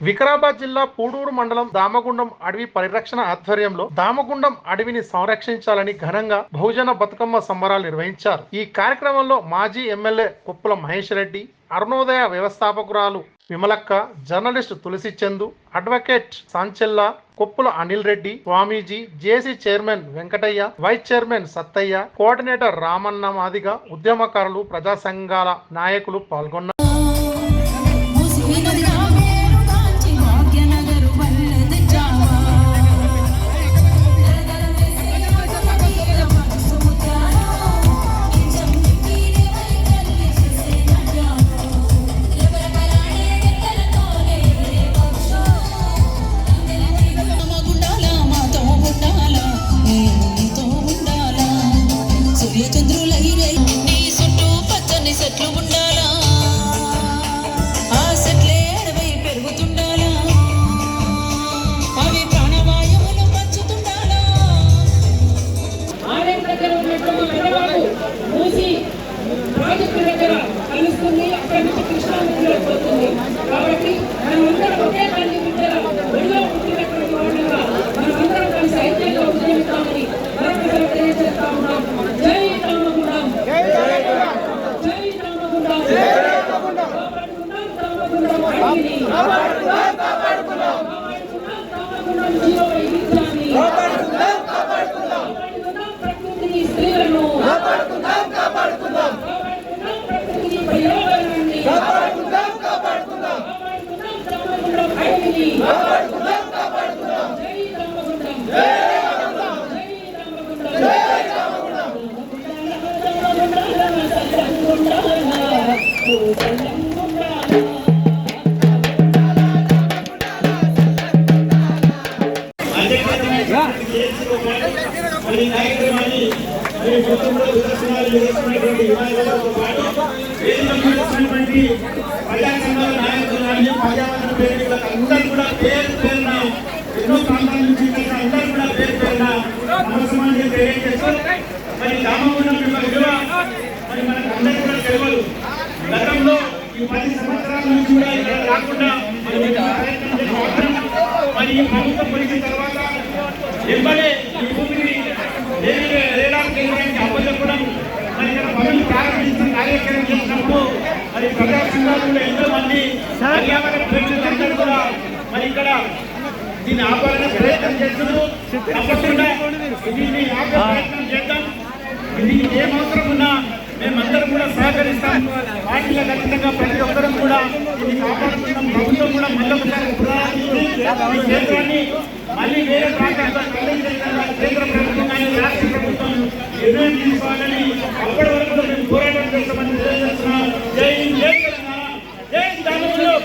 వికారాబాద్ జిల్లా పూడూరు మండలం దామగుండం అడవి పరిరక్షణ ఆధ్వర్యంలో దామగుండం అడవిని సంరక్షించాలని ఘనంగా బహుజన బతుకమ్మ సంబరాలు నిర్వహించారు. ఈ కార్యక్రమంలో మాజీ ఎమ్మెల్యే కొప్పుల మహేష్ రెడ్డి, అరుణోదయ వ్యవస్థాపకురాలు Vimalakka, journalist Tulasi Chandu, advocate Sanchella, Koppula Anil Reddy, Swamiji, JC chairman Venkataiah, vice chairman Sattaiah, coordinator Ramanna Madiga, ఉద్యమకారులు, ప్రజా సంఘాల నాయకులు పాల్గొన్నారు. కాబట్టి మనమందరం ఒకే తల్లి బిడ్డల ఒడిలో పుట్టినటువంటి వాళ్ళగా మనమందరం కలిసి ఐక్యంగా ఉద్యమిస్తామని మరొకసారి తెలియజేస్తా ఉన్నాం. జై రామగుండం, జై రామగుండం, రామగుండం అడవిని, రామగుండం జీవ వైవిధ్యాన్ని, ప్రకృతిని, స్త్రీలను, ప్రకృతిని, పర్యావరణాన్ని ప్రజా సంఘాల నాయకులు పర్యావరణ ప్రేమికులకు అందరూ కూడా పేరు పేరున ఎన్నో ప్రాంతాల నుంచి అందరూ కూడా పేరు పేరున నమస్కారం తెలియజేస్తూ మరి దామగుండం విలువ మరి మనకు అందరూ కూడా తెలియదు. గతంలో ఈ 10 సంవత్సరాల నుంచి కూడా ఇక్కడ రాకుండా మరి ఈ ప్రభుత్వం వచ్చిన తర్వాత వెంబడే ఈ భూమిని రేడా కేంద్రానికి అప్పచెప్పడం, మరి ఇక్కడ పనులు ప్రారంభించిన కార్యక్రమం చేసినప్పుడు మరి ప్రజా సంఘాలు ఎంతో మంది పర్యావరణ ప్రేమికులందరూ కూడా మరి ఇక్కడ దీన్ని ఆపాలనే ప్రయత్నం చేస్తున్నారు. తప్పకుండా దీన్ని ఆపే ప్రయత్నం చేద్దాం. దీనికి ఏం అవసరం ఉన్నా మేమందరం కూడా సహకరిస్తాం. పార్టీలో ఖచ్చితంగా ప్రతి ఒక్కరం కూడా దీన్ని కాపాడుతున్నాం. ప్రభుత్వం కూడా మళ్ళొకసారి ఈ కేంద్రాన్ని మళ్ళీ వేరే ప్రాంతాల్లో కేంద్ర ప్రభుత్వం కానీ రాష్ట్ర ప్రభుత్వం నిర్ణయం తీసుకోవాలని అప్పటి వరకు మేము పోరాటం చేస్తామని తెలియజేస్తున్నాం. జై జై తెలంగాణ, జై దామగుండం.